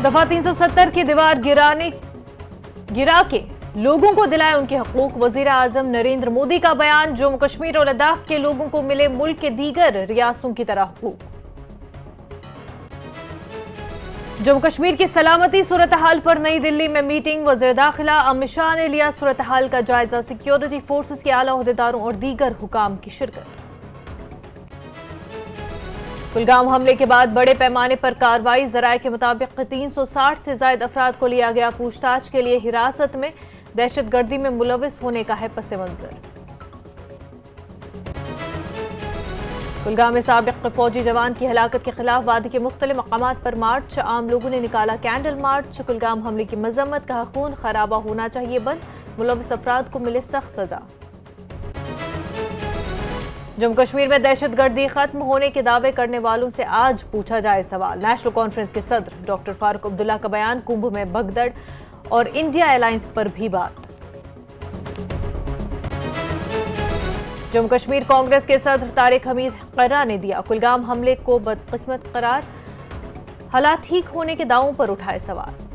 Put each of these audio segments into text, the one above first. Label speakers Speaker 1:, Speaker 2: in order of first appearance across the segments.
Speaker 1: दफा 370 की दीवार गिरा के लोगों को दिलाए उनके हकूक। वजीर आजम नरेंद्र मोदी का बयान, जम्मू कश्मीर और लद्दाख के लोगों को मिले मुल्क के दीगर रियासतों की तरह हकूक। जम्मू कश्मीर की सलामती सूरत हाल पर नई दिल्ली में मीटिंग। वज़ीर दाखिला अमित शाह ने लिया सूरत हाल का जायजा। सिक्योरिटी फोर्सेस के आला ओहदेदारों और दीगर हुकाम की शिरकत। कुलगाम हमले के बाद बड़े पैमाने पर कार्रवाई। जराये के मुताबिक 360 से ज्यादा अफराद को लिया गया पूछताछ के लिए हिरासत में। दहशतगर्दी में मुलविस होने का है पस मंजर। कुलगाम में साबिक फौजी जवान की हलाकत के खिलाफ वादी के मुख्तलिफ मकामात पर मार्च। आम लोगों ने निकाला कैंडल मार्च। कुलगाम हमले की मजम्मत, कहा खून खराबा होना चाहिए बंद। मुलविस अफराद को मिले सख्त सजा। जम्मू कश्मीर में दहशतगर्दी खत्म होने के दावे करने वालों से आज पूछा जाए सवाल। नेशनल कॉन्फ्रेंस के सदर डॉक्टर फारूक अब्दुल्ला का बयान। कुंभ में भगदड़ और इंडिया अलायंस पर भी बात। जम्मू कश्मीर कांग्रेस के सदर तारिक हमीद कर्रा ने दिया कुलगाम हमले को बदकिस्मत करार। हालात ठीक होने के दावों पर उठाए सवाल।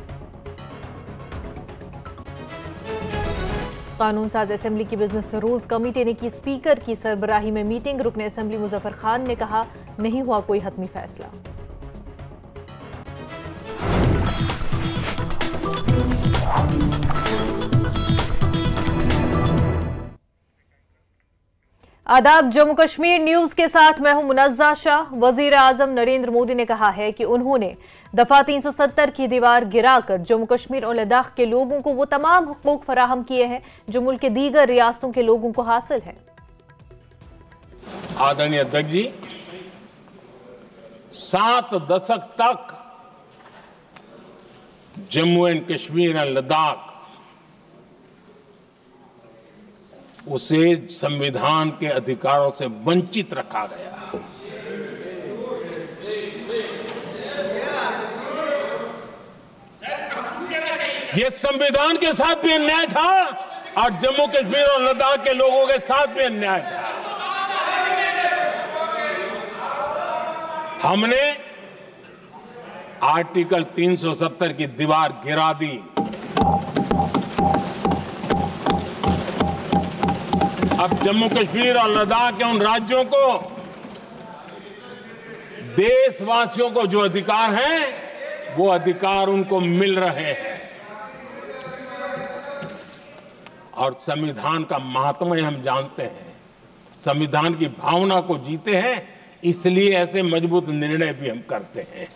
Speaker 1: कानून साज असेंबली की बिजनेस रूल्स कमेटी ने की स्पीकर की सरबराही में मीटिंग। रुकन असेंबली मुजफ्फर खान ने कहा, नहीं हुआ कोई हतमी फैसला। आदाब, जम्मू कश्मीर न्यूज के साथ मैं हूं मुनज़्ज़ा शाह। वजीर आजम नरेंद्र मोदी ने कहा है कि उन्होंने दफा 370 की दीवार गिराकर जम्मू कश्मीर और लद्दाख के लोगों को वो तमाम हुकूक फराहम किए हैं जो मुल्क के दीगर रियासतों के लोगों को हासिल है।
Speaker 2: आदरणीय अध्यक्ष जी, 7 दशक तक जम्मू एंड कश्मीर और लद्दाख उसे संविधान के अधिकारों से वंचित रखा गया। ये संविधान के साथ भी अन्याय था और जम्मू कश्मीर और लद्दाख के लोगों के साथ भी अन्याय था। हमने आर्टिकल 370 की दीवार गिरा दी। अब जम्मू कश्मीर और लद्दाख के उन राज्यों को, देशवासियों को जो अधिकार हैं, वो अधिकार उनको मिल रहे हैं। और संविधान का महात्म्य हम जानते हैं, संविधान की भावना को जीते हैं, इसलिए ऐसे मजबूत निर्णय भी हम करते हैं।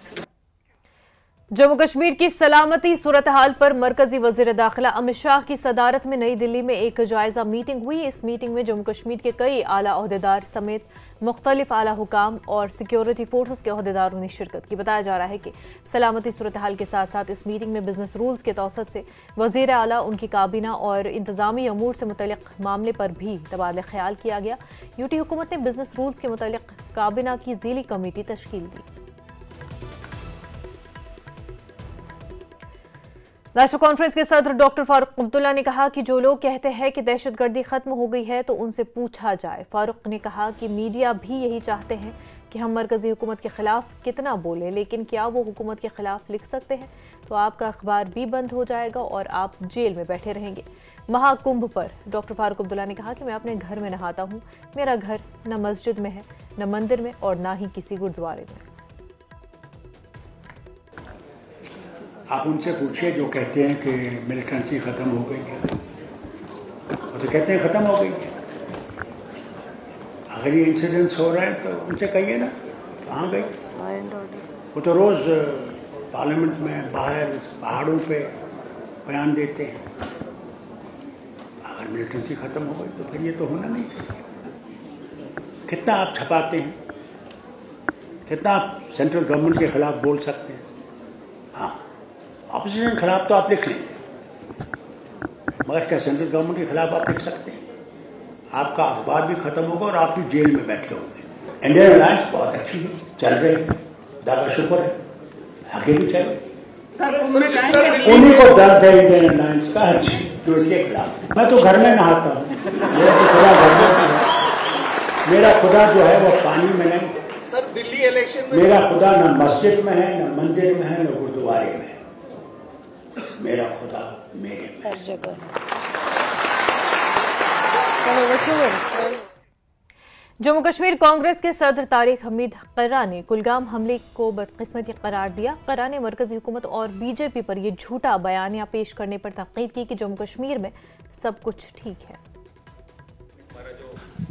Speaker 1: जम्मू कश्मीर की सलामती सूरत हाल पर मरकजी वजीर दाखिला अमित शाह की सदारत में नई दिल्ली में एक जायजा मीटिंग हुई। इस मीटिंग में जम्मू कश्मीर के कई आला ओहदेदार समेत मुख्तलिफ आला हुकाम और सिक्योरिटी फोर्सेस के ओहदेदारों ने शिरकत की। बताया जा रहा है कि सलामती सूरत हाल के साथ साथ इस मीटिंग में बिजनेस रूल्स के तौसत से वजीर आला, उनकी काबीना और इंतजामी अमूर से मुतल्लिक मामले पर भी तबादला ख्याल किया गया। यूटी हुकूमत ने बिजनेस रूल्स के मुतल्लिक काबीना की ज़ीली कमेटी तश्कील दी। नेशनल कॉन्फ्रेंस के सदर डॉक्टर फारूक अब्दुल्ला ने कहा कि जो लोग कहते हैं कि दहशतगर्दी खत्म हो गई है तो उनसे पूछा जाए। फारूक ने कहा कि मीडिया भी यही चाहते हैं कि हम मरकजी हुकूमत के खिलाफ कितना बोलें, लेकिन क्या वो हुकूमत के खिलाफ लिख सकते हैं? तो आपका अखबार भी बंद हो जाएगा और आप जेल में बैठे रहेंगे। महाकुंभ पर डॉक्टर फारूक अब्दुल्ला ने कहा कि मैं अपने घर में नहाता हूँ। मेरा घर न मस्जिद में है, न मंदिर में और ना ही किसी गुरुद्वारे में।
Speaker 3: आप उनसे पूछिए जो कहते हैं कि मिलिटेंसी ख़त्म हो गई है, वो तो कहते हैं ख़त्म हो गई है। अगर ये इंसिडेंट्स हो रहे हैं तो उनसे कहिए ना कहाँ गई। वो तो रोज़ पार्लियामेंट में बाहर पहाड़ों पे बयान देते हैं। अगर मिलिटेंसी ख़त्म हो गई तो फिर ये तो होना नहीं चाहिए। कितना आप छपाते हैं, कितना आप सेंट्रल गवर्नमेंट के खिलाफ बोल सकते हैं। हाँ, ऑपोजिशन के खिलाफ तो आप लिख लेंगे, मगर क्या सेंट्रल गवर्नमेंट के खिलाफ आप लिख सकते हैं? आपका अखबार भी खत्म होगा और आप भी जेल में बैठे होंगे। इंडियन अलायंस बहुत अच्छी है, चल रही है, दादा शुक्र है, आगे भी चले। उन्हीं को दर्द है इंडियन अलायंस का अच्छी जो इसके खिलाफ। मैं तो घर में नहाता हूँ, मेरा तो खुदा घर में है। मेरा खुदा जो है वो पानी में नहीं।
Speaker 4: सर, दिल्ली इलेक्शन में
Speaker 3: मेरा खुदा न मस्जिद में है, न मंदिर में है, न गुरुद्वारे में है। मेरा खुदा मेरे में।
Speaker 4: हर जगह।
Speaker 1: जम्मू कश्मीर कांग्रेस के सदर तारिक हमीद कर्रा ने कुलगाम हमले को बदकिस्मती करार दिया। कर्रा ने मरकजी हुकूमत और बीजेपी पर यह झूठा बयानिया पेश करने पर तनकीद की कि जम्मू कश्मीर में सब कुछ ठीक है।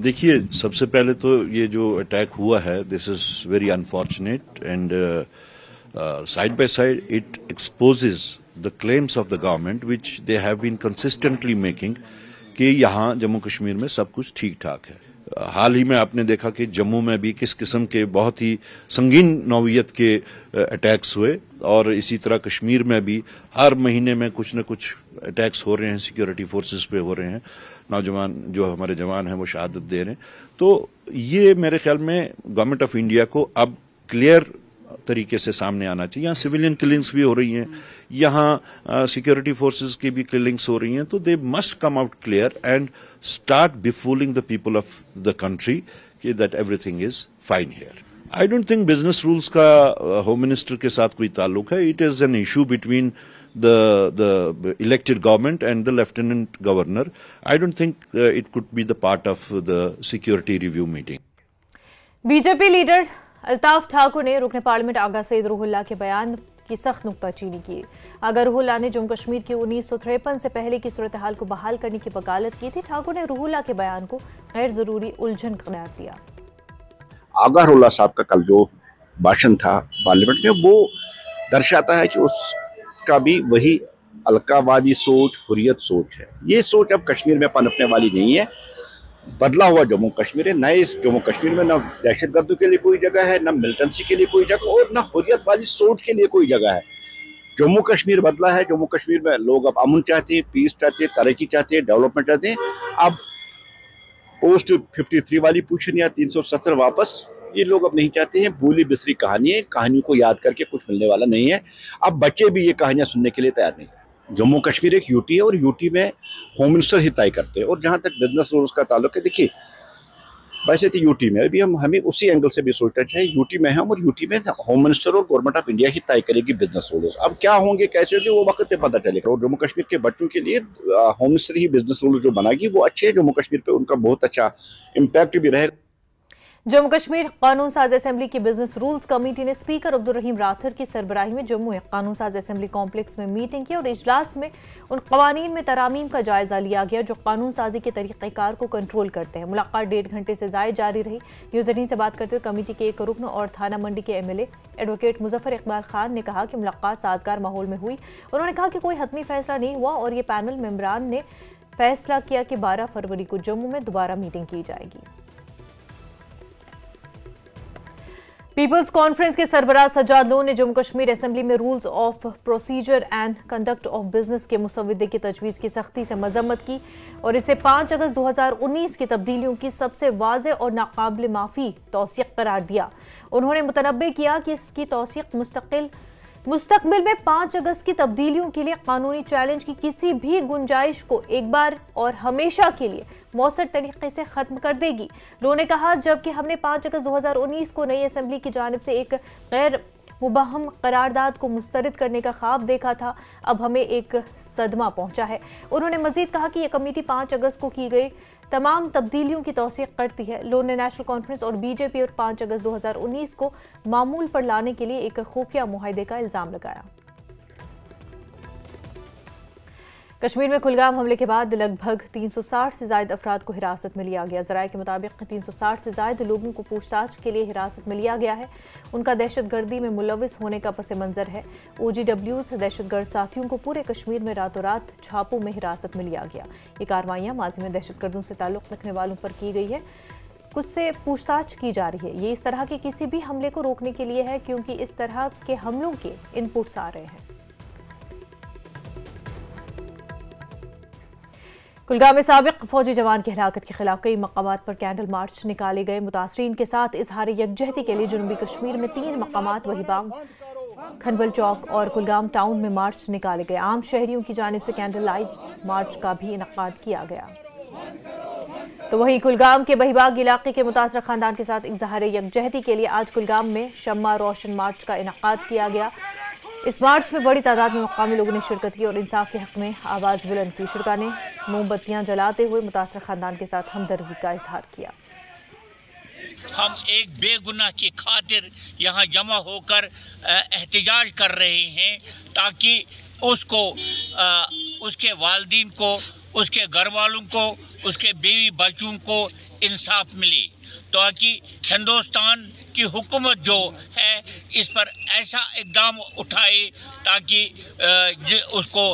Speaker 5: देखिए, सबसे पहले तो ये जो अटैक हुआ है, this is very unfortunate and side by side it exposes the claims of the government which they have been consistently making कि यहाँ जम्मू कश्मीर में सब कुछ ठीक ठाक है। हाल ही में आपने देखा कि जम्मू में भी किस किस्म के बहुत ही संगीन नौइयत के अटैक्स हुए, और इसी तरह कश्मीर में भी हर महीने में कुछ न कुछ अटैक्स हो रहे हैं, सिक्योरिटी फोर्सेस पे हो रहे हैं, नौजवान जो हमारे जवान हैं वो शहादत दे रहे हैं। तो ये मेरे ख्याल में गवर्नमेंट ऑफ इंडिया को अब क्लियर तरीके से सामने आना चाहिए। यहाँ सिविलियन किलिंग्स भी हो रही हैं, यहाँ सिक्योरिटी फोर्सेस की भी किलिंग्स हो रही हैं, तो they must come out clear and start befooling the people of the country कि that everything is fine here. I don't think business rules का होम मिनिस्टर के साथ कोई ताल्लुक है। It is an issue between the elected government and the lieutenant governor. I don't think it could be the part of the security review meeting.
Speaker 1: BJP leader Altaf Thakur ने रुकन parliament आगा सईद रूहुल्लाह के बयान की सख्त नुक्ताचीनी की। आगा रूहुल्लाह ने जम्मू कश्मीर की 1953 से पहले की सूरत हाल को बहाल करने की वकालत की थी। ठाकुर ने रूहुल्लाह के बयान को गैर जरूरी उलझन करार दिया।
Speaker 6: आगा रूहुल्लाह साहब का कल जो भाषण था पार्लियामेंट में, वो दर्शाता है कि उसका भी वही अलकावादी सोच, हुर्रियत सोच है। ये सोच अब कश्मीर में पनपने वाली नहीं है। बदला हुआ जम्मू कश्मीर है। न इस जम्मू कश्मीर में न दहशतगर्दों के लिए कोई जगह है, न मिलिटेंसी के लिए कोई जगह, और न हुर्रियत वाली सोच के लिए कोई जगह है। जम्मू कश्मीर बदला है। जम्मू कश्मीर में लोग अब अमन चाहते हैं, पीस चाहते हैं, तरक्की चाहते हैं, डेवलपमेंट चाहते हैं। अब पोस्ट 53 वाली पोजीशन या 370 वापस ये लोग अब नहीं चाहते हैं। भूली बिसरी कहानी है, कहानियों को याद करके कुछ मिलने वाला नहीं है। अब बच्चे भी ये कहानियां सुनने के लिए तैयार नहीं। जम्मू कश्मीर एक यूटी है और यूटी में होम मिनिस्टर ही तय करते हैं। और जहां तक बिजनेस रूल्स का ताल्लुक है, देखिए वैसे तो यूटी में अभी हमें उसी एंगल से भी सोचना चाहिए। यूटी में हम और यूटी में होम मिनिस्टर और गवर्नमेंट ऑफ इंडिया ही तय करेगी बिजनेस रूल्स। अब क्या होंगे, कैसे होंगे, वो वक्त पे पता चलेगा। और जम्मू कश्मीर के बच्चों के लिए होम मिनिस्टर ही बिजनेस रूल्स जो बनाएगी वो अच्छे है। जम्मू कश्मीर पे उनका बहुत अच्छा इम्पैक्ट भी रहेगा।
Speaker 1: जम्मू कश्मीर कानून साज असेंबली की बिजनेस रूल्स कमेटी ने स्पीकर अब्दुल रहीम राठौर की सरबराही में जम्मू कानून साज असेंबली कॉम्प्लेक्स में मीटिंग की और इजलास में उन कवानीन में तरामीम का जायजा लिया गया जो कानून साजी के तरीक़ेकार को कंट्रोल करते हैं। मुलाकात 1.5 घंटे से ज़ायद जारी रही। न्यूज़ 18 से बात करते हुए कमेटी के एक रुकन और थाना मंडी के MLA एडवोकेट मुजफ्फर इकबाल खान ने कहा कि मुलाकात साजगार माहौल में हुई। उन्होंने कहा कि कोई हतमी फैसला नहीं हुआ और ये पैनल मेंबरान ने फैसला किया कि 12 फरवरी को जम्मू में दोबारा मीटिंग की जाएगी। पीपल्स कॉन्फ्रेंस के सरबराह सज्जाद लोन ने जम्मू कश्मीर असेंबली में rules of procedure and conduct of business के मुसव्वदे की तजवीज़ की सख्ती से मजम्मत की और इसे 5 अगस्त 2019 की तब्दीलियों की सबसे वाज़ेह और नाकाबिल माफ़ी तौसीक़ करार दिया। उन्होंने मुतनब्बे किया कि इसकी तौसीक़ मुस्तकबिल में 5 अगस्त की तब्दीलियों के लिए कानूनी चैलेंज की किसी भी गुंजाइश को एक बार और हमेशा के लिए मौसर तरीके से खत्म कर देगी। लोगों ने कहा, जबकि हमने 5 अगस्त 2019 को नई असेंबली की जानिब से एक गैर मुबहम करारदाद को मुस्तरद करने का ख्वाब देखा था, अब हमें एक सदमा पहुंचा है। उन्होंने मजीद कहा कि यह कमेटी 5 अगस्त को की गई तमाम तब्दीलियों की तौसीक़ करती है। लोगों ने नेशनल कॉन्फ्रेंस और बीजेपी और 5 अगस्त 2019 को मामूल पर लाने के लिए एक खुफिया मुआहदे का इल्ज़ाम लगाया। कश्मीर में कुलगाम हमले के बाद लगभग 360 से ज़ायद अफराद को हिरासत में लिया गया। ज़राए के मुताबिक 360 से ज़ायद लोगों को पूछताछ के लिए हिरासत में लिया गया है। उनका दहशतगर्दी में मुलविस होने का पस मंज़र है। OGWs दहशतगर्द साथियों को पूरे कश्मीर में रातों रात छापों में हिरासत में लिया गया। ये कार्रवाइयाँ माजी में दहशतगर्दों से ताल्लुक़ रखने वालों पर की गई है। कुछ से पूछताछ की जा रही है। ये इस तरह के किसी भी हमले को रोकने के लिए है, क्योंकि इस तरह के हमलों के इनपुट्स आ रहे हैं। कुलगाम में साबिक फौजी जवान की हिलाकत के खिलाफ कई मकामात पर कैंडल मार्च निकाले गए। मुतासरीन के साथ इजहार यकजहती के लिए जनूबी कश्मीर में 3 मकामात वहीबाग, खनबल चौक और कुलगाम टाउन में मार्च निकाले गए। आम शहरियों की जानिब से कैंडल लाइट मार्च का भी इनकाद किया गया। तो वहीं कुलगाम के बहीबाग इलाके के मुतासर खानदान के साथ इजहार यकजहती के लिए आज कुलगाम में शम्मा रोशन मार्च का इनकाद किया गया। इस मार्च में बड़ी तादाद में मकामी लोगों ने शिरकत की और इंसाफ के हक में आवाज बुलंद की। शुरका ने मोमबत्तियां जलाते हुए मुतासर खानदान के साथ हमदर्दी का इजहार किया।
Speaker 4: हम एक बेगुनाह की खातिर यहाँ जमा होकर एहतजाज कर रहे हैं ताकि उसको उसके वालिदीन को, उसके घर वालों को, उसके बीवी बच्चों को इंसाफ मिले, ताकि हिंदुस्तान की हुकूमत जो है इस पर ऐसा इक़दाम उठाए ताकि उसको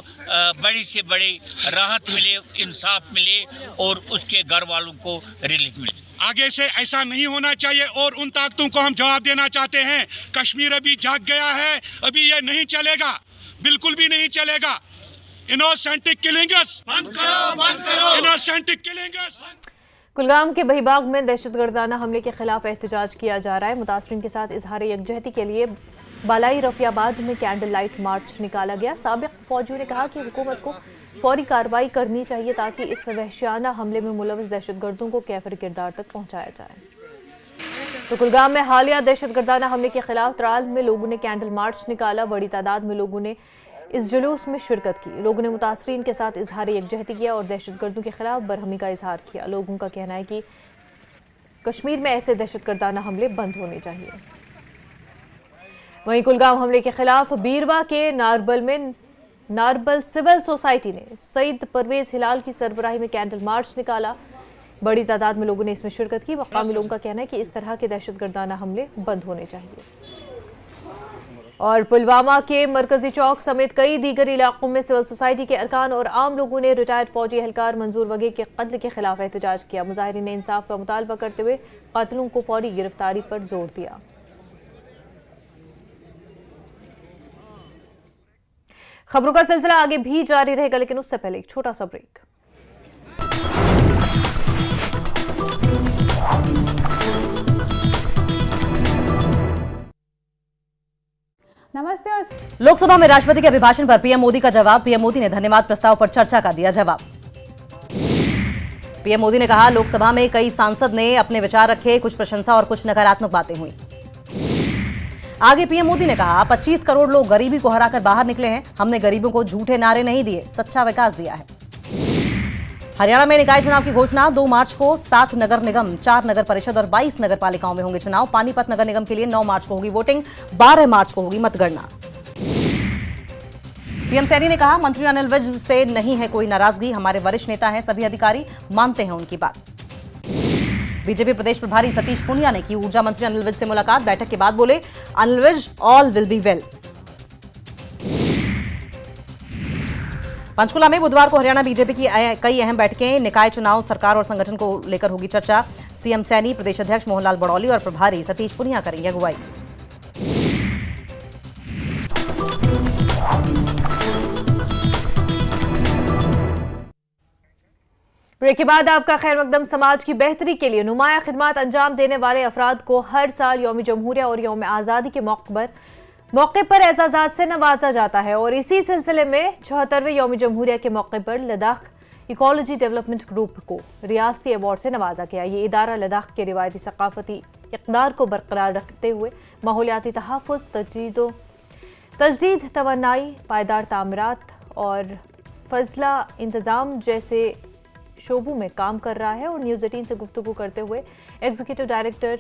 Speaker 4: बड़ी से बड़ी राहत मिले, इंसाफ मिले और उसके घर वालों को रिलीफ मिले।
Speaker 7: आगे से ऐसा नहीं होना चाहिए और उन ताकतों को हम जवाब देना चाहते हैं। कश्मीर अभी जाग गया है, अभी ये नहीं चलेगा, बिल्कुल भी नहीं चलेगा। इनोसेंट किलिंग्स बंद करो, बंद करो, इनोसेंट किलिंग्स।
Speaker 1: कुलगाम के बहीबाग में दहशतगर्दाना हमले के खिलाफ एहतजाज किया जा रहा है। मुतासरीन के साथ इजहार यकजहती के लिए बालाई रफियाबाद में कैंडल लाइट मार्च निकाला गया। साबिक फौजियों ने कहा कि हुकूमत को फौरी कार्रवाई करनी चाहिए ताकि इस वहशियाना हमले में मुलविस दहशतगर्दों को कैफर किरदार तक पहुंचाया जाए। तो कुलगाम में हालिया दहशतगर्दाना हमले के खिलाफ त्राल में लोगों ने कैंडल मार्च निकाला। बड़ी तादाद में लोगों ने इस जुलूस में शिरकत की। लोगों ने मुतासरीन के साथ इजहार यकजहती किया और दहशतगर्दों के खिलाफ बरहमी का इजहार किया। लोगों का कहना है कि कश्मीर में ऐसे दहशतगर्दाना हमले बंद होने चाहिए। वहीं कुलगाम हमले के खिलाफ बीरवा के नारबल सिविल सोसाइटी ने सईद परवेज हिलाल की सरबराही में कैंडल मार्च निकाला। बड़ी तादाद में लोगों ने इसमें शिरकत की। मकामी लोगों का कहना है कि इस तरह के दहशतगर्दाना हमले बंद होने चाहिए। और पुलवामा के मरकजी चौक समेत कई दीगर इलाकों में सिविल सोसाइटी के अरकान और आम लोगों ने रिटायर्ड फौजी एहलकार मंजूर वगे के कत्ल के खिलाफ एहतजाज किया। मुजाहिरीन ने इंसाफ का मुतालबा करते हुए कातिलों को फौरी गिरफ्तारी पर जोर दिया। खबरों का सिलसिला आगे भी जारी रहेगा, लेकिन उससे पहले एक छोटा सा ब्रेक।
Speaker 8: नमस्ते। लोकसभा में राष्ट्रपति के अभिभाषण पर पीएम मोदी का जवाब। पीएम मोदी ने धन्यवाद प्रस्ताव पर चर्चा का दिया जवाब। पीएम मोदी ने कहा, लोकसभा में कई सांसद ने अपने विचार रखे, कुछ प्रशंसा और कुछ नकारात्मक बातें हुई। आगे पीएम मोदी ने कहा, 25 करोड़ लोग गरीबी को हराकर बाहर निकले हैं। हमने गरीबों को झूठे नारे नहीं दिए, सच्चा विकास दिया है। हरियाणा में निकाय चुनाव की घोषणा। 2 मार्च को 7 नगर निगम, 4 नगर परिषद और 22 नगर पालिकाओं में होंगे चुनाव। पानीपत नगर निगम के लिए 9 मार्च को होगी वोटिंग, 12 मार्च को होगी मतगणना। सीएम सैनी ने कहा, मंत्री अनिल विज से नहीं है कोई नाराजगी, हमारे वरिष्ठ नेता हैं, सभी अधिकारी मानते हैं उनकी बात। बीजेपी प्रदेश प्रभारी सतीश पूनिया ने की ऊर्जा मंत्री अनिल विज से मुलाकात। बैठक के बाद बोले, Anil Vij, all will be well. Panchkula में बुधवार को हरियाणा बीजेपी की कई अहम बैठकें। निकाय चुनाव, सरकार और संगठन को लेकर होगी चर्चा। सीएम सैनी, प्रदेश अध्यक्ष मोहनलाल बड़ौली और प्रभारी सतीश पूनिया करेंगे अगुवाई।
Speaker 1: ब्रेक के बाद आपका खैर मकदम। समाज की बेहतरी के लिए नुमाया खिदमात अंजाम देने वाले अफराद को हर साल यौम जमहूरिया और यौम आज़ादी के मौके पर एजाज़ात से नवाजा जाता है और इसी सिलसिले में 74वें यौम जमहूरिया के मौके पर लद्दाख इकोलॉजी डेवलपमेंट ग्रुप को रियासती अवार्ड से नवाजा गया। ये इदारा लद्दाख के रिवायती सकाफती इक़दार को बरकरार रखते हुए माहौलियाती तहफ़्फ़ुज़, तजदीद तवन्नाई, पायदार तामीरात और फजला इंतज़ाम जैसे शोबों में काम कर रहा है। और न्यूज़ 18 से गुफ्तगू करते हुए एग्जीक्यूटिव डायरेक्टर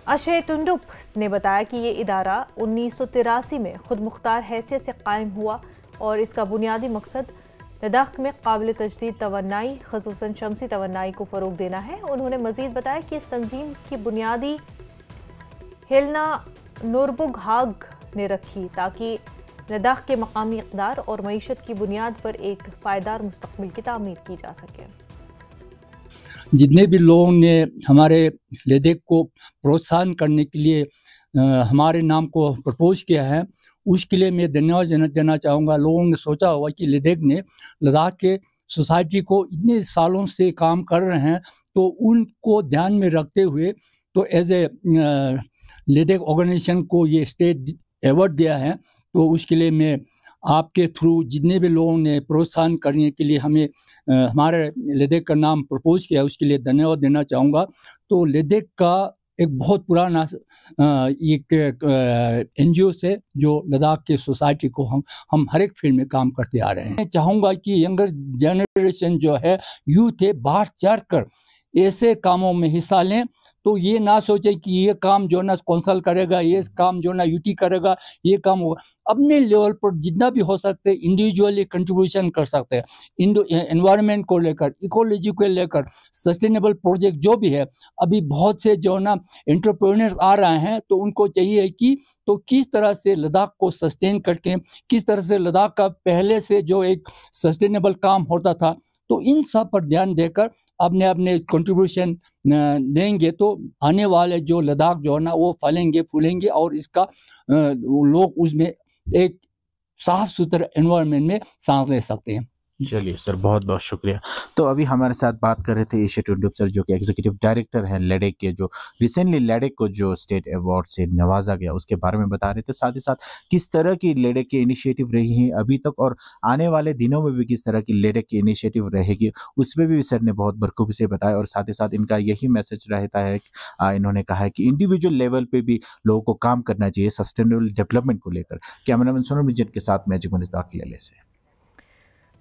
Speaker 1: अशय टुंडुप ने बताया कि ये इदारा 1983 में खुद मुख्तार हैसियत से कायम हुआ और इसका बुनियादी मकसद लद्दाख में काबिल तजदीद तवन्नाई, ख़ुसूसन शमसी तवन्नाई को फ़रोग देना है। उन्होंने मज़ीद बताया कि इस तंजीम की बुनियादी हेलना नूरबुग हाग ने रखी ताकि लद्दाख के मकामी इक़दार और मईशत की बुनियाद पर एक पायदार मुस्तक़बिल की तामीर की जा सके।
Speaker 9: जितने भी लोगों ने हमारे लद्दाख को प्रोत्साहन करने के लिए हमारे नाम को प्रपोज किया है, उसके लिए मैं धन्यवाद देना चाहूँगा। लोगों ने सोचा होगा कि लद्दाख के सोसाइटी को इतने सालों से काम कर रहे हैं, तो उनको ध्यान में रखते हुए तो एज ए लद्दाख ऑर्गेनाइजेशन को ये स्टेट अवार्ड दिया है। तो उसके लिए मैं आपके थ्रू जितने भी लोगों ने प्रोत्साहन करने के लिए हमें हमारे लद्दाख का नाम प्रपोज किया, उसके लिए धन्यवाद देना चाहूँगा। तो लद्दाख का एक बहुत पुराना एक NGO से जो लद्दाख के सोसाइटी को हम हर एक फील्ड में काम करते आ रहे हैं। मैं चाहूँगा कि यंगर जनरेशन जो है, यूथ है, बाहर चढ़कर ऐसे कामों में हिस्सा लें। तो ये ना सोचे कि ये काम जो ना कौंसल करेगा, ये काम जो ना यूटी करेगा, ये काम होगा। अपने लेवल पर जितना भी हो सकते हैं इंडिविजुअली कंट्रीब्यूशन कर सकते हैं। एनवायरनमेंट को लेकर, इकोलॉजी को लेकर, सस्टेनेबल प्रोजेक्ट जो भी है, अभी बहुत से जो ना एंटरप्रेन्योर्स आ रहे हैं, तो उनको चाहिए कि तो किस तरह से लद्दाख को सस्टेन करके, किस तरह से लद्दाख का पहले से जो एक सस्टेनेबल काम होता था, तो इन सब पर ध्यान देकर अपने अपने कंट्रीब्यूशन देंगे तो आने वाले जो लद्दाख जो है ना वो फलेंगे फूलेंगे और इसका लोग उसमें एक साफ सुथरा एनवायरनमेंट में सांस ले सकते हैं।
Speaker 10: चलिए सर, बहुत बहुत शुक्रिया। तो अभी हमारे साथ बात कर रहे थे एशिया ट्वेंटी सर, जो कि एग्जीक्यूटिव डायरेक्टर हैं लेडेक के, जो रिसेंटली लेडेक को जो स्टेट अवार्ड से नवाजा गया उसके बारे में बता रहे थे। साथ ही साथ किस तरह की लेडेक की इनिशिएटिव रही है अभी तक और आने वाले दिनों में भी किस तरह की लेडेक की इनिशिएटिव रहेगी, उसमें भी सर ने बहुत बखूबी से बताया। और साथ ही साथ इनका यही मैसेज रहता है, इन्होंने कहा है कि इंडिविजुअल लेवल पर भी लोगों को काम करना चाहिए सस्टेनेबल डेवलपमेंट को लेकर। कैमरामैन सोनम रिजन के साथ मैजिक मनीष दाखिले से।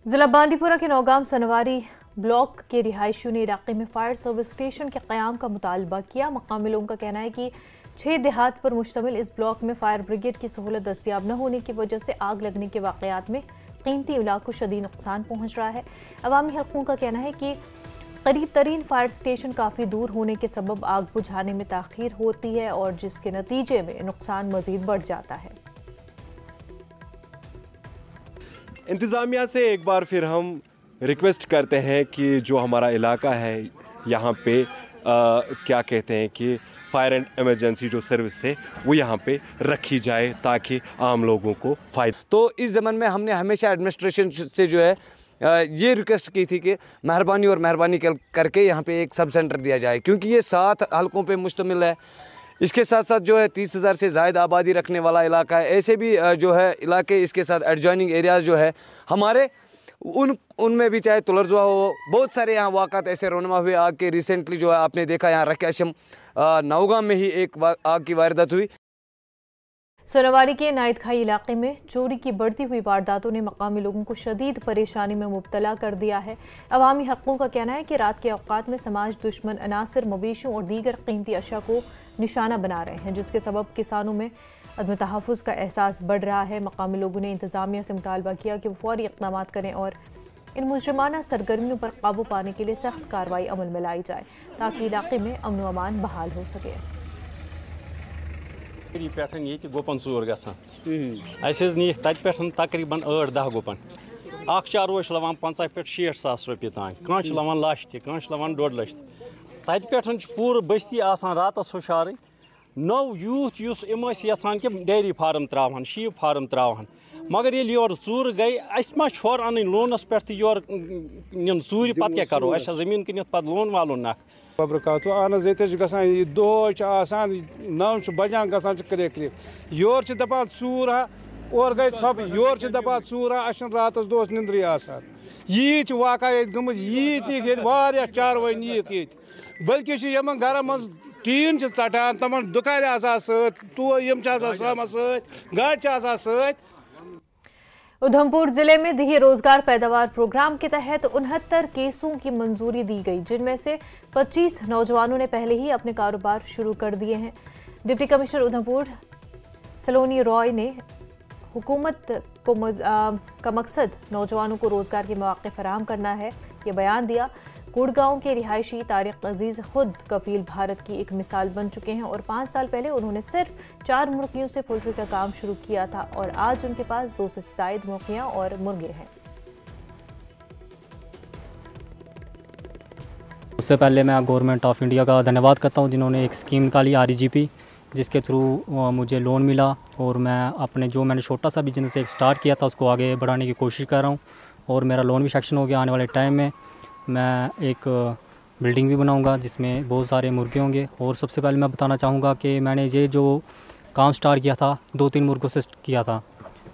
Speaker 1: जिला बांदीपुरा के नौगाम सनवारी ब्लॉक के रिहायशियों ने इलाके में फायर सर्विस स्टेशन के क़याम का मुतालबा किया। मकामी लोगों का कहना है कि 6 देहात पर मुश्तमिल इस ब्लॉक में फायर ब्रिगेड की सहूलत दस्तियाब न होने की वजह से आग लगने के वाक़यात में कीमती इलाकों को शदीद नुकसान पहुँच रहा है। अवामी हलकों का कहना है कि करीब तरीन फायर स्टेशन काफ़ी दूर होने के सबब आग बुझाने में ताख़ीर होती है और जिसके नतीजे में नुकसान मज़ीद बढ़ जाता है।
Speaker 11: इंतज़ामिया से एक बार फिर हम रिक्वेस्ट करते हैं कि जो हमारा इलाका है यहाँ पे क्या कहते हैं कि फायर एंड इमरजेंसी जो सर्विस है वो यहाँ पे रखी जाए ताकि आम लोगों को फ़ायदा।
Speaker 12: तो इस ज़माने में हमने हमेशा एडमिनिस्ट्रेशन से जो है ये रिक्वेस्ट की थी कि मेहरबानी करके यहाँ पे एक सब सेंटर दिया जाए, क्योंकि ये 7 हलकों पे मुश्तमिल है। इसके साथ साथ जो है 30,000 से ज़ायद आबादी रखने वाला इलाका है। ऐसे भी जो है इलाके इसके साथ एडजॉइनिंग एरियाज़ जो है हमारे उनमें भी चाहे तुलरजुआ हो, बहुत सारे यहाँ वाक़ात ऐसे रोनमा हुए आग के। रिसेंटली जो है आपने देखा यहाँ रक्याशम नौगाम में ही एक आग की वारदात हुई।
Speaker 1: सोनावारी के नायद खाई इलाके में चोरी की बढ़ती हुई वारदातों ने मकामी लोगों को शदीद परेशानी में मुब्तला कर दिया है। अवामी हक़ों का कहना है कि रात के औक़ात में समाज दुश्मन अनासर मवेशियों और दीगर कीमती अशया को निशाना बना रहे हैं, जिसके सबब किसानों में अदम तहफ़्फ़ुज़ का एहसास बढ़ रहा है। मकामी लोगों ने इंतज़ामिया से मुतालबा किया कि वो फ़ौरी इक़दाम करें और इन मुजरिमाना सरगर्मियों पर काबू पाने के लिए सख्त कार्रवाई अमल में लाई जाए ताकि इलाके में अमन व अमान बहाल हो सके।
Speaker 13: गुपन चूर नी तकरीबन 8-10 गुपन चारोश लवान 50 पे 60 सास रुपये तान, कह लवान लच तह लवान 1.5 लाख तत पे पूर बस्ती आसान रातस हुशार नौ यूथ यम यहान कि डेयरी फार्म त्रावान, शीप फार्म त्रावान, मगर ये योर चूर गई अस छोर अन लोनस पे योर नीन चूर पे क्या करो अस जमीन कनित पे लोन वालों नख
Speaker 14: वबरकातु। अहन ये गसान दोह 9 बजान गसान क्रिक योर दपान चूर हा और गई सब योर दपान चूर हा अस रातस दोस निंद्री आसान। यीत वाक़ा गमत यीत चारवाइन यीत बल्कि यमन घर मज टीन षटान तमन दुकान गाड़ सत।
Speaker 1: उधमपुर जिले में दिही रोजगार पैदावार प्रोग्राम के तहत 69 केसों की मंजूरी दी गई, जिनमें से 25 नौजवानों ने पहले ही अपने कारोबार शुरू कर दिए हैं। डिप्टी कमिश्नर उधमपुर सलोनी रॉय ने हुकूमत को का मकसद नौजवानों को रोजगार के मौके फराहम करना है, ये बयान दिया। गुड़गांव के रिहायशी तारिक अजीज खुद कफील भारत की एक मिसाल बन चुके हैं और 5 साल पहले उन्होंने सिर्फ 4 मुर्गियों से पोल्ट्री का काम शुरू किया था और आज उनके पास 2 से ज़ायद मुर्गियां और मुर्गे हैं।
Speaker 15: उससे पहले मैं गवर्नमेंट ऑफ इंडिया का धन्यवाद करता हूं, जिन्होंने एक स्कीम निकाली REGP, जिसके थ्रू मुझे लोन मिला और मैं अपने जो मैंने छोटा सा बिजनेस एक स्टार्ट किया था उसको आगे बढ़ाने की कोशिश कर रहा हूँ और मेरा लोन भी सेक्शन हो गया। आने वाले टाइम में मैं एक बिल्डिंग भी बनाऊंगा जिसमें बहुत सारे मुर्गे होंगे। और सबसे पहले मैं बताना चाहूँगा कि मैंने ये जो काम स्टार्ट किया था 2-3 मुर्गों से किया था,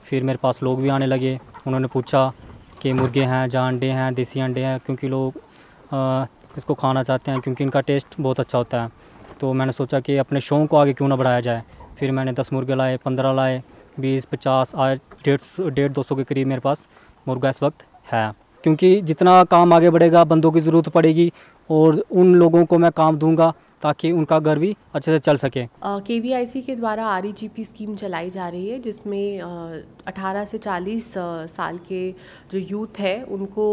Speaker 15: फिर मेरे पास लोग भी आने लगे, उन्होंने पूछा कि मुर्गे हैं जहाँ अंडे हैं, देसी अंडे हैं, क्योंकि लोग इसको खाना चाहते हैं क्योंकि इनका टेस्ट बहुत अच्छा होता है। तो मैंने सोचा कि अपने शौक को आगे क्यों ना बढ़ाया जाए। फिर मैंने 10 मुर्गे लाए, 15 लाए, 20, 50, आज 150-200 के करीब मेरे पास मुर्गा इस वक्त है। क्योंकि जितना काम आगे बढ़ेगा बंदों की ज़रूरत पड़ेगी और उन लोगों को मैं काम दूंगा ताकि उनका घर भी अच्छे से चल सके।
Speaker 16: KVIC के द्वारा REGP स्कीम चलाई जा रही है, जिसमें 18 से 40 साल के जो यूथ है उनको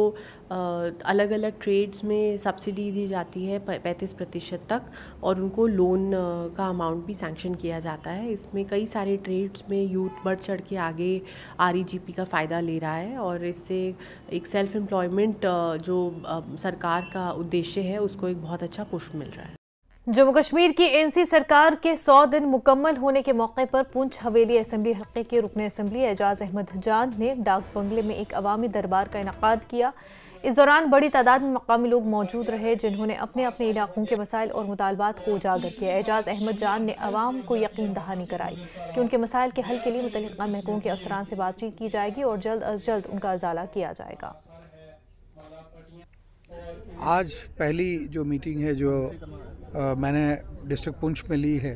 Speaker 16: अलग अलग ट्रेड्स में सब्सिडी दी जाती है 35% तक, और उनको लोन का अमाउंट भी सैंक्शन किया जाता है। इसमें कई सारे ट्रेड्स में यूथ बढ़ चढ़ के आगे REGP का फ़ायदा ले रहा है, और इससे एक सेल्फ एम्प्लॉयमेंट जो सरकार का उद्देश्य है उसको एक बहुत अच्छा पुश मिल रहा है।
Speaker 1: जम्मू कश्मीर की NC सरकार के 100 दिन मुकम्मल होने के मौके पर पुंछ हवेली असेंबली हल्के के रुकन असेंबली एजाज अहमद जान ने डाक बंगले में एक अवामी दरबार का इनेकाद किया। इस दौरान बड़ी तादाद में मकामी लोग मौजूद रहे, जिन्होंने अपने अपने इलाकों के मसाइल और मुतालबात को उजागर किया। एजाज अहमद जान ने अवाम को यकीन दहानी कराई कि उनके मसाइल के हल के लिए मुतल्लिका महकमों के अफसरान से बातचीत की जाएगी और जल्द अज जल्द उनका अजाला किया जाएगा।
Speaker 17: आज पहली जो मीटिंग है जो मैंने डिस्ट्रिक्ट पुंछ में ली है,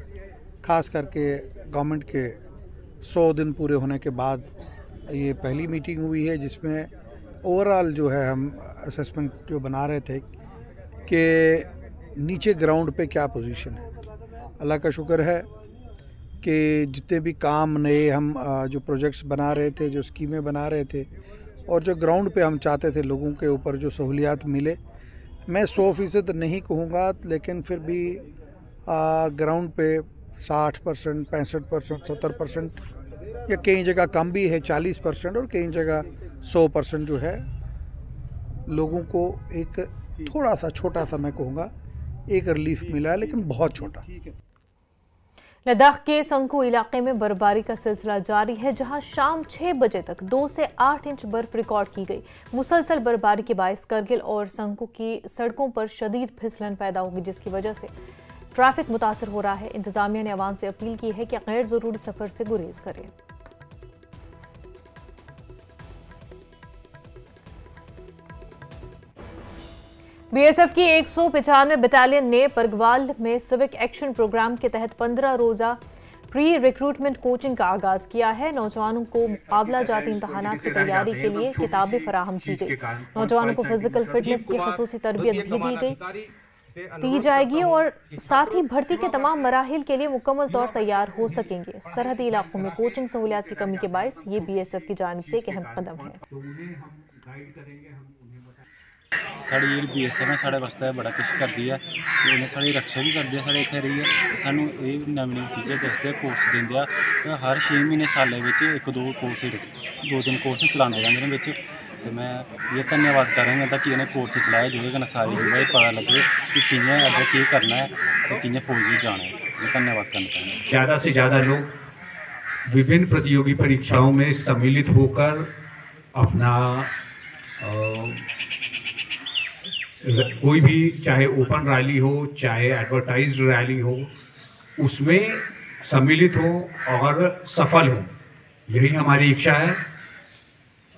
Speaker 17: ख़ास करके गवर्नमेंट के 100 दिन पूरे होने के बाद ये पहली मीटिंग हुई है, जिसमें ओवरऑल जो है हम असेसमेंट जो बना रहे थे कि नीचे ग्राउंड पे क्या पोजीशन है। अल्लाह का शुक्र है कि जितने भी काम नए हम जो प्रोजेक्ट्स बना रहे थे, जो स्कीमें बना रहे थे, और जो ग्राउंड पे हम चाहते थे लोगों के ऊपर जो सहूलियात मिले, मैं 100% नहीं कहूँगा, लेकिन फिर भी ग्राउंड पे 60%, 65%, 70% या कई जगह कम भी है 40% और कई जगह 100% जो है लोगों को एक थोड़ा सा छोटा सा मैं कहूँगा एक रिलीफ मिला है, लेकिन बहुत छोटा।
Speaker 1: लद्दाख के संकू इलाके में बर्फबारी का सिलसिला जारी है, जहां शाम 6 बजे तक 2 से 8 इंच बर्फ रिकॉर्ड की गई। मुसलसल बर्फबारी के बायस करगिल और संकू की सड़कों पर शदीद फिसलन पैदा होगी, जिसकी वजह से ट्रैफिक मुतासर हो रहा है। इंतजामिया ने आवाम से अपील की है कि गैर जरूरी सफर से गुरेज करें। BSF की 195 बटालियन ने परगवाल में सिविक एक्शन प्रोग्राम के तहत 15 रोजा प्री रिक्रूटमेंट कोचिंग का आगाज किया है। नौजवानों को मुकाबला जाती इम्तहानात की तैयारी के लिए किताबें फराहम की गई। नौजवानों को फिजिकल फिटनेस की खसूसी तरबियत भी दी जाएगी और साथ ही भर्ती के तमाम मराहिल के लिए मुकम्मल तौर तैयार हो सकेंगे। सरहदी इलाकों में कोचिंग सहूलियात की कमी के बायस ये BSF की जानिब से एक अहम कदम है।
Speaker 18: साड़ी BSF ने साढ़े वास्ते बड़ा कुछ कर दिया, उन्हें साड़ी रक्षा भी कर दिया, साढ़े इतने रही है, सानू ये नवी नवी चीज़ें दसते कोर्स देंगे आ, हर 6 महीने साल 1-2 कोर्स 2-3 कोर्स चलाते रहते हैं। तो मैं ये धन्यवाद करूँगा ताकि इन्हें कोर्स चलाया जो सारी चीज़ें पता लगे कि कि'यां अगर क्या करना है तो कि'यां फौजी जाना है। मैं धन्यवाद करना चाहूँगा।
Speaker 19: ज़्यादा से ज़्यादा लोग विभिन्न प्रतियोगी परीक्षाओं में सम्मिलित होकर अपना कोई भी, चाहे ओपन रैली हो चाहे एडवर्टाइज्ड रैली हो, उसमें सम्मिलित हो और सफल हो, यही हमारी इच्छा है।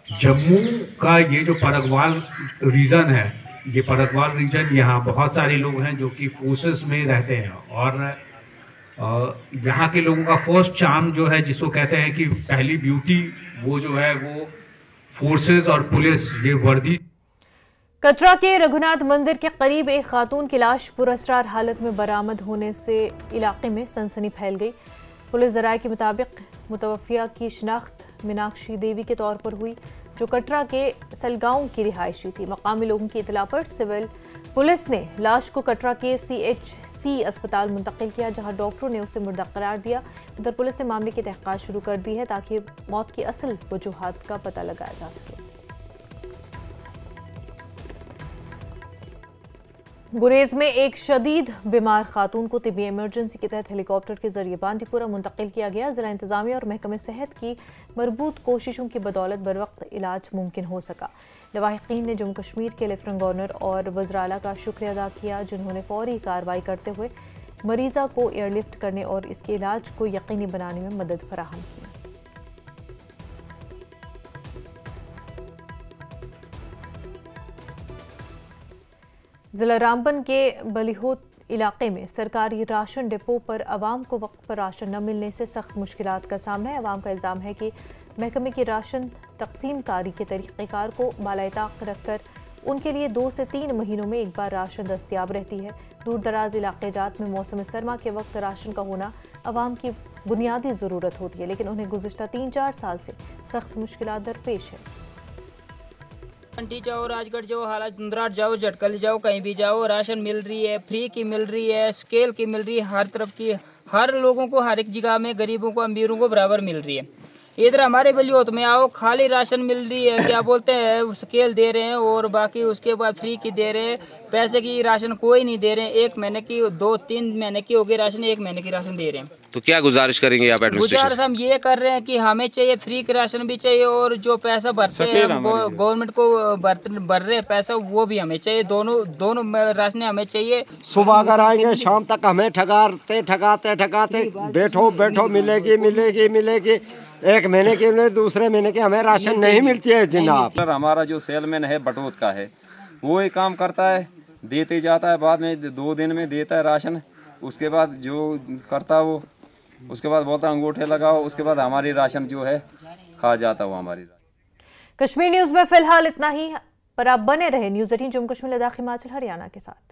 Speaker 19: जम्मू का ये जो परगवाल रीजन है, ये परगवाल रीजन, यहाँ बहुत सारे लोग हैं जो कि फोर्सेस में रहते हैं, और यहाँ के लोगों का फर्स्ट चार्म जो है, जिसको कहते हैं कि पहली ब्यूटी, वो जो है वो फोर्सेस और पुलिस, ये वर्दी।
Speaker 1: कटरा के रघुनाथ मंदिर के करीब एक खातून की लाश पुरअसरार हालत में बरामद होने से इलाके में सनसनी फैल गई। पुलिस ज़राए के मुताबिक मुतवफ़िया की शिनाख्त मीनाक्षी देवी के तौर पर हुई, जो कटरा के सलगांव की रिहायशी थी। मकामी लोगों की इतला पर सिविल पुलिस ने लाश को कटरा के CHC अस्पताल मुंतकिल किया, जहां डॉक्टरों ने उसे मुर्दा करार दिया। उधर पुलिस ने मामले की तहक़ीक़ात शुरू कर दी है ताकि मौत की असल वजूहात का पता लगाया जा सके। गुरेज में एक शदीद बीमार खातून को तिब्बी इमरजेंसी के तहत हेलीकॉप्टर के जरिए बांडीपुरा मुंतकिल किया गया। जिला इंतजामिया और महकमे सेहत की मरबूत कोशिशों की बदौलत बर वक्त इलाज मुमकिन हो सका। लवाहिकीन ने जम्मू कश्मीर के लेफ्टिनेंट गवर्नर और वज़ीर आला का शुक्रिया अदा किया, जिन्होंने फौरी कार्रवाई करते हुए मरीज़ा को एयरलिफ्ट करने और इसके इलाज को यकीनी बनाने में मदद फराहम की। जिला रामबन के बलिहोत इलाके में सरकारी राशन डिपो पर आवाम को वक्त पर राशन न मिलने से सख्त मुश्किलात का सामना है। आवाम का इल्ज़ाम है कि महकमे की राशन तकसीम कारी के तरीक़ेकार को बालाइताक़ रखकर उनके लिए 2 से 3 महीनों में एक बार राशन दस्तियाब रहती है। दूर दराज इलाके जात में मौसम सरमा के वक्त राशन का होना आवाम की बुनियादी ज़रूरत होती है, लेकिन उन्हें गुज़िश्ता 3-4 साल से सख्त मुश्किलात दरपेश है।
Speaker 20: अंटी जाओ, राजगढ़ जाओ, हालात दुंदराट जाओ, झटकल जाओ, कहीं भी जाओ, राशन मिल रही है, फ्री की मिल रही है, स्केल की मिल रही है, हर तरफ की, हर लोगों को, हर एक जगह में, गरीबों को, अमीरों को बराबर मिल रही है। इधर हमारे बलियोत में आओ, खाली राशन मिल रही है, क्या बोलते हैं, स्केल दे रहे हैं और बाकी उसके बाद फ्री की दे रहे हैं, पैसे की राशन कोई नहीं दे रहे हैं। 1 महीने की, 2-3 महीने की हो गई राशन, 1 महीने की राशन दे रहे हैं।
Speaker 21: तो क्या गुजारिश करेंगे आप एडमिनिस्ट्रेशन?
Speaker 20: गुजारिश हम ये कर रहे हैं कि हमें चाहिए फ्री का राशन भी चाहिए और जो पैसा भरते हैं गवर्नमेंट को भर रहे हैं पैसा, वो भी हमें चाहिए। दोनों राशन हमें चाहिए।
Speaker 22: सुबह अगर आएंगे शाम तक हमें ठगाते बैठो मिलेगी 1 महीने के लिए, दूसरे महीने के हमें राशन नहीं मिलती है जनाब।
Speaker 23: हमारा जो सेलमैन है बटोत का है, वो ही काम करता है, देते जाता है, बाद में 2 दिन में देता है राशन, उसके बाद जो करता है वो, उसके बाद बोलता है अंगूठे लगाओ, उसके बाद हमारी राशन जो है खा जाता वो हमारी।
Speaker 1: कश्मीर न्यूज़ में फिलहाल इतना ही, पर आप बने रहे न्यूज़ 18 जम्मू कश्मीर लद्दाख हिमाचल हरियाणा के साथ।